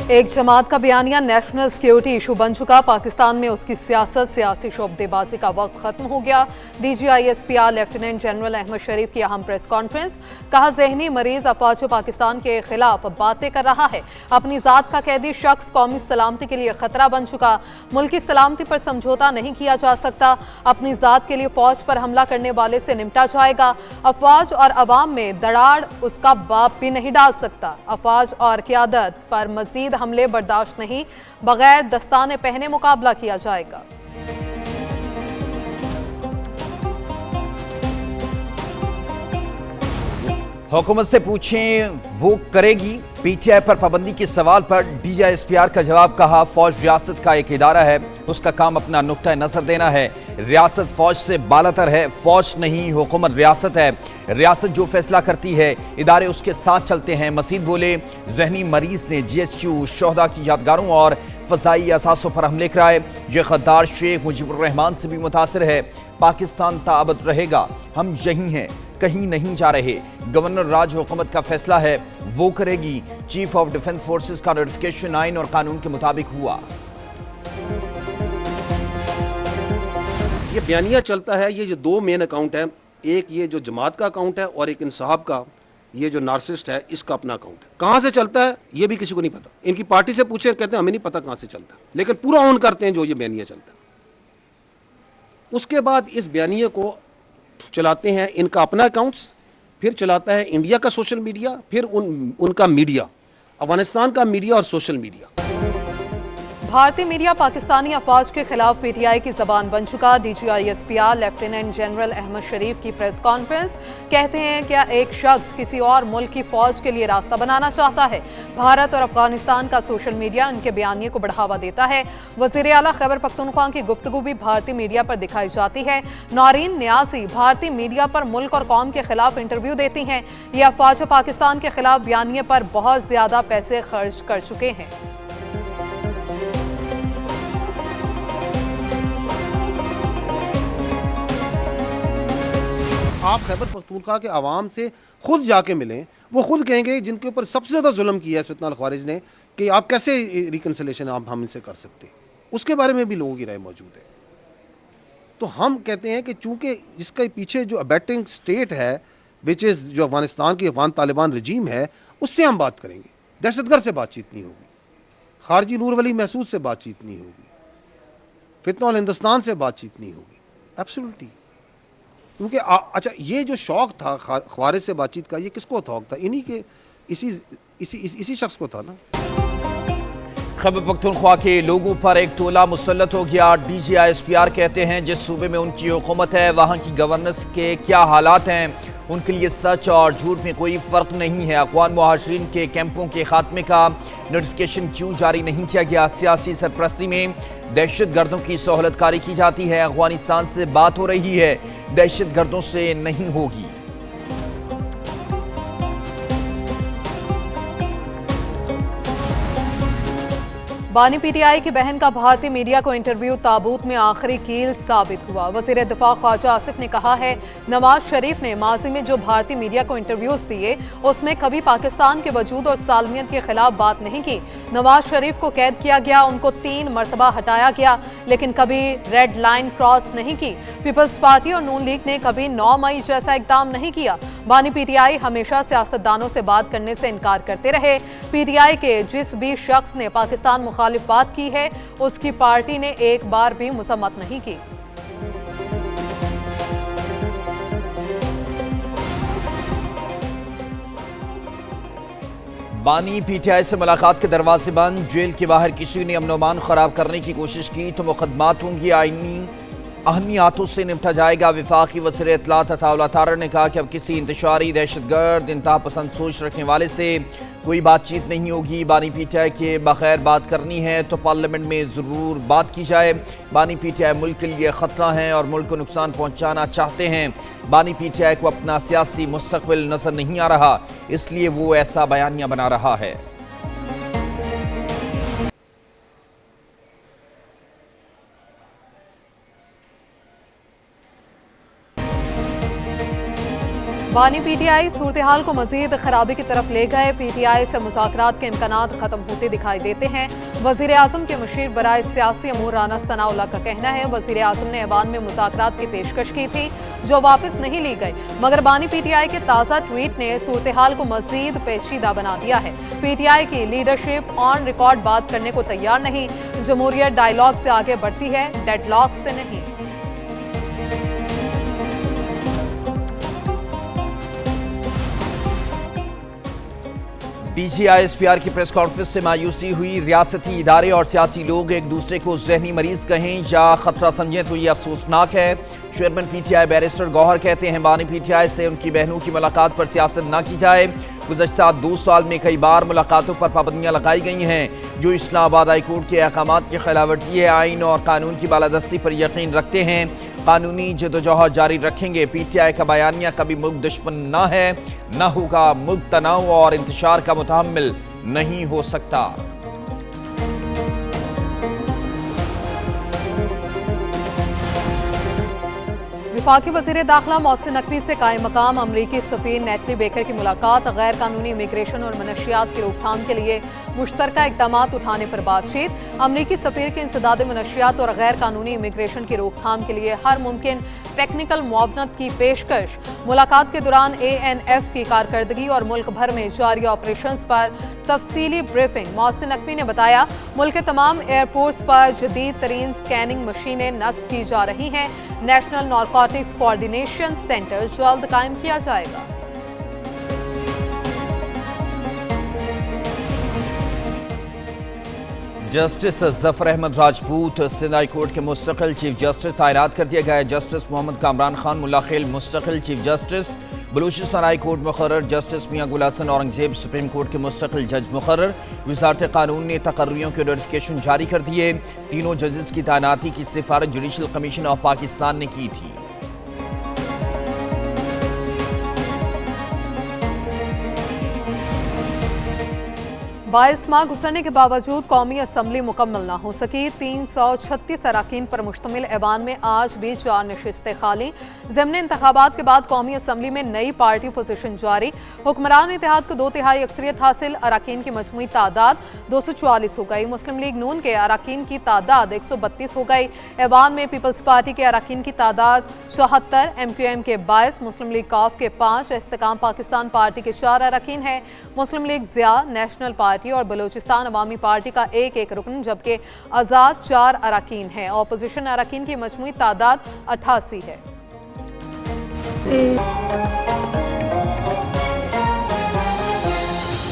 एक जमात का बयानिया national security issue बन चुका। पाकिस्तान में उसकी सियासत, सियासी शोबदेबाजी का वक्त खत्म हो गया। DGISPR लेफ्टिनेंट जनरल अहमद शरीफ की अहम प्रेस कॉन्फ्रेंस। कहा, जहनी मरीज अफवाज पाकिस्तान के खिलाफ बातें कर रहा है। अपनी जात का कैदी शख्स कौमी सलामती के लिए खतरा बन चुका। मुल्क की सलामती पर समझौता नहीं किया जा सकता। अपनी जात के लिए फौज पर हमला करने वाले से निपटा जाएगा। अफवाज और अवाम में दरार उसका बाप भी नहीं डाल सकता। अफवाज और क़यादत पर मजीद हमले बर्दाश्त नहीं। बगैर दस्ताने पहने मुकाबला किया जाएगा। हुकूमत से पूछें वो करेगी। PTI पर पाबंदी के सवाल पर DGISPR का जवाब। कहा, फौज रियासत का एक इदारा है, उसका काम अपना नुक्ता नजर देना है। रियासत फौज से बालातर है, फौज नहीं हुकूमत रियासत है। रियासत जो फैसला करती है, इदारे उसके साथ चलते हैं। मसीद बोले, जहनी मरीज ने GHQ, शोहदा की यादगारों और फजाई असासों पर हमले कराए। ये गद्दार शेख मुजीबुर रहमान से भी मुतासिर है। पाकिस्तान ताबत रहेगा, हम यहीं हैं, कहीं नहीं जा रहे। गवर्नर राज हुकूमत का फैसला है, वो करेगी। चीफ ऑफ डिफेंस फोर्सेस का नोटिफिकेशन आइन और कानून के मुताबिक हुआ। ये बयानिया चलता है, ये जो दो मेन अकाउंट है, एक ये जो जमात का अकाउंट है और एक इंसाफ का, ये जो नार्सिस्ट है इसका अपना अकाउंट है। कहां से चलता है ये भी किसी को नहीं पता। इनकी पार्टी से पूछे, कहते हैं हमें नहीं पता कहां से चलता है, लेकिन पूरा ऑन करते हैं जो ये बयानिया चलता है। उसके बाद इस बयानिया को चलाते हैं इनका अपना अकाउंट्स, फिर चलाता है इंडिया का सोशल मीडिया, फिर उनका मीडिया, अफगानिस्तान का मीडिया और सोशल मीडिया। भारतीय मीडिया पाकिस्तानी अफवाज के खिलाफ PTI की जबान बन चुका। DGISPR लेफ्टिनेंट जनरल अहमद शरीफ की प्रेस कॉन्फ्रेंस। कहते हैं, क्या एक शख्स किसी और मुल्क की फौज के लिए रास्ता बनाना चाहता है? भारत और अफगानिस्तान का सोशल मीडिया इनके बयानिए को बढ़ावा देता है। वजीर आला खैबर पख्तूनख्वा की गुफ्तगू भी भारतीय मीडिया पर दिखाई जाती है। नौरीन न्याजी भारतीय मीडिया पर मुल्क और कौम के खिलाफ इंटरव्यू देती हैं। ये अफवाज पाकिस्तान के खिलाफ बयानिए पर बहुत ज्यादा पैसे खर्च कर चुके हैं। आप खैबर पख्तूनख्वा के आवाम से खुद जाके मिलें, वो खुद कहेंगे जिनके ऊपर सबसे ज़्यादा जुल्म किया है फितना अल-ख्वारिज ने, कि आप कैसे रिकन्सिलेशन हम इनसे कर सकते हैं। उसके बारे में भी लोगों की राय मौजूद है। तो हम कहते हैं कि चूँकि इसके पीछे जो अबैटिंग स्टेट है, विच इज़ जो अफगानिस्तान की अफगान तालिबान रजीम है, उससे हम बात करेंगे। दहशतगर्द से बातचीत नहीं होगी, खारजी नूर वली महसूद से बातचीत नहीं होगी, फितना अल हिंदुस्तान से बातचीत नहीं होगी। एब्सोल्युटली। क्योंकि अच्छा, ये जो शौक़ था ख्वारिज से बातचीत का, ये किसको शौक़ था? इन्हीं के इसी शख्स को था ना। खैबर पख्तूनख्वा के लोगों पर एक टोला मुसल्लत हो गया। DGISPR कहते हैं, जिस सूबे में उनकी हुकूमत है, वहाँ की गवर्नेंस के क्या हालात हैं, उनके लिए सच और झूठ में कोई फ़र्क नहीं है। अफ़गान मुहाजिरीन के कैंपों के खात्मे का नोटिफिकेशन क्यों जारी नहीं किया गया? सियासी सरपरस्ती में दहशत गर्दों की सहूलतकारी की जाती है। अफगानिस्तान से बात हो रही है, दहशत गर्दों से नहीं होगी। बानी PTI की बहन का भारतीय मीडिया को इंटरव्यू ताबूत में आखिरी कील साबित हुआ। वज़ीर दिफा ख्वाजा आसिफ ने कहा है, नवाज शरीफ ने माजी में जो भारतीय मीडिया को इंटरव्यूज दिए, उसमें कभी पाकिस्तान के वजूद और सालमियत के खिलाफ बात नहीं की। नवाज शरीफ को कैद किया गया, उनको 3 मरतबा हटाया गया, लेकिन कभी रेड लाइन क्रॉस नहीं की। पीपल्स पार्टी और नून लीग ने कभी 9 मई जैसा इकदाम नहीं किया। बानी PTI हमेशा सियासतदानों से बात करने से इनकार करते रहे। PTI के जिस भी शख्स ने पाकिस्तान मुखालिफ बात की है, उसकी पार्टी ने एक बार भी मजम्मत नहीं की। बानी PTI से मुलाकात के दरवाजे बंद। जेल के बाहर किसी ने अमन-ओ-अमान खराब करने की कोशिश की तो मुकदमात होंगी। आईनी अहमियातों से निपटा जाएगा। वफाकी वज़ीर इत्तलात अताउल्लाह तारड़ ने कहा कि अब किसी इंतशारी दहशतगर्द इंतहा पसंद सोच रखने वाले से कोई बातचीत नहीं होगी। बानी PTI के बगैर बात करनी है तो पार्लियामेंट में ज़रूर बात की जाए। बानी PTI मुल्क के लिए ख़तरा है और मुल्क को नुकसान पहुँचाना चाहते हैं। बानी PTI को अपना सियासी मुस्तक़बिल नज़र नहीं आ रहा, इसलिए वो ऐसा बयानिया बना रहा है। बानी पीटीआई सूरत हाल को मजीद खराबी की तरफ ले गए। पीटीआई से मुज़ाकरात के इम्कानात खत्म होते दिखाई देते हैं। वज़ीर आज़म के मुशीर बराए सियासी अमूर राना सनाउल्लाह का कहना है, वज़ीर आज़म ने ऐवान में मुज़ाकरात की पेशकश की थी जो वापस नहीं ली गई, मगर बानी पीटीआई के ताज़ा ट्वीट ने सूरत हाल को मजीद पेचीदा बना दिया है। पीटीआई की लीडरशिप ऑन रिकॉर्ड बात करने को तैयार नहीं। जमहूरियत डायलॉग से आगे बढ़ती है, डेडलॉक से नहीं। DGISPR की प्रेस कॉन्फ्रेंस से मायूसी हुई। रियासती इदारे और सियासी लोग एक दूसरे को जहनी मरीज कहें या खतरा समझें तो ये अफसोसनाक है। चेयरमैन पीटीआई बैरिस्टर गौहर कहते हैं, बानी पीटीआई से उनकी बहनों की मुलाकात पर सियासत ना की जाए। गुज़श्ता 2 साल में कई बार मुलाकातों पर पाबंदियां लगाई गई हैं जो इस्लामाबाद हाई कोर्ट के अहकामात की खिलाफवर्जी है। आइन और कानून की बालादस्ती पर यकीन रखते हैं, कानूनी जदोजहद जारी रखेंगे। पीटीआई का बयानिया कभी मुल्क दुश्मन ना है, ना होगा। मुल्क तनाव और इंतशार का मुतहम्मिल नहीं हो सकता। वफाकी वज़ीर दाखिला मोहसिन नकवी से कायम मकाम अमरीकी सफ़ीर नेटली बेकर की मुलाकात। गैर कानूनी इमिग्रेशन और मनशियात की रोकथाम के लिए मुश्तरका इक़दाम उठाने पर बातचीत। अमरीकी सफ़ीर के इंसदाद मनशियात और गैर कानूनी इमिग्रेशन की रोकथाम के लिए हर मुमकिन टेक्निकल मुआवनत की पेशकश। मुलाकात के दौरान ANF की कारकर्दगी और मुल्क भर में जारी ऑपरेशंस पर तफसीली ब्रीफिंग। मोहसिन नकवी ने बताया, मुल्क के तमाम एयरपोर्ट्स पर जदीद तरीन स्कैनिंग मशीनें नस्ब की जा रही हैं। नेशनल नारकोटिक्स कोऑर्डिनेशन सेंटर जल्द कायम किया जाएगा। Justice Zafar Ahmed Rajput Sindh high court के मुस्तकिल चीफ जस्टिस तैनात कर दिया गया है। जस्टिस मोहम्मद कामरान खान मुल्लाखिल मुस्तकिल chief justice. Balochistan high court मुकर्रर justice Mian Gul Hassan Aurangzeb supreme court के मुस्तकिल जज मुकर्रर। वज़ारत कानून ने तकर्रियों के नोटिफिकेशन जारी कर दिए। तीनों जजेस की तैनाती की सिफारिश जुडिशल कमीशन ऑफ पाकिस्तान ने की थी। बाईस माह गुजरने के बावजूद कौमी असम्बली मुकम्मल ना हो सकी। 336 अरकान पर मुश्तमिल ऐवान में आज भी 4 नशिस्तें खाली। ज़िमनी इंतखाबात के बाद कौमी असम्बली में नई पार्टी पोजीशन जारी। हुक्मरान इत्तेहाद को 2/3 अक्सरियत हासिल। अरकान की मजमूई तादाद 244 हो गई। मुस्लिम लीग नून के अरकान की तादाद 132 हो गई। ऐवान में पीपल्स पार्टी के अरकान की तादाद 74, MQM के 22, मुस्लिम लीग कॉफ के 5, इस्तेकाम पाकिस्तान पार्टी के 4 अरकान हैं। मुस्लिम लीग ज़िया, नेशनल पार्टी और बलूचिस्तान अवामी पार्टी का एक रुकन, जबकि आज़ाद 4 अरकान हैं। ऑपोजिशन अरकान की मजमूई तादाद 88 है।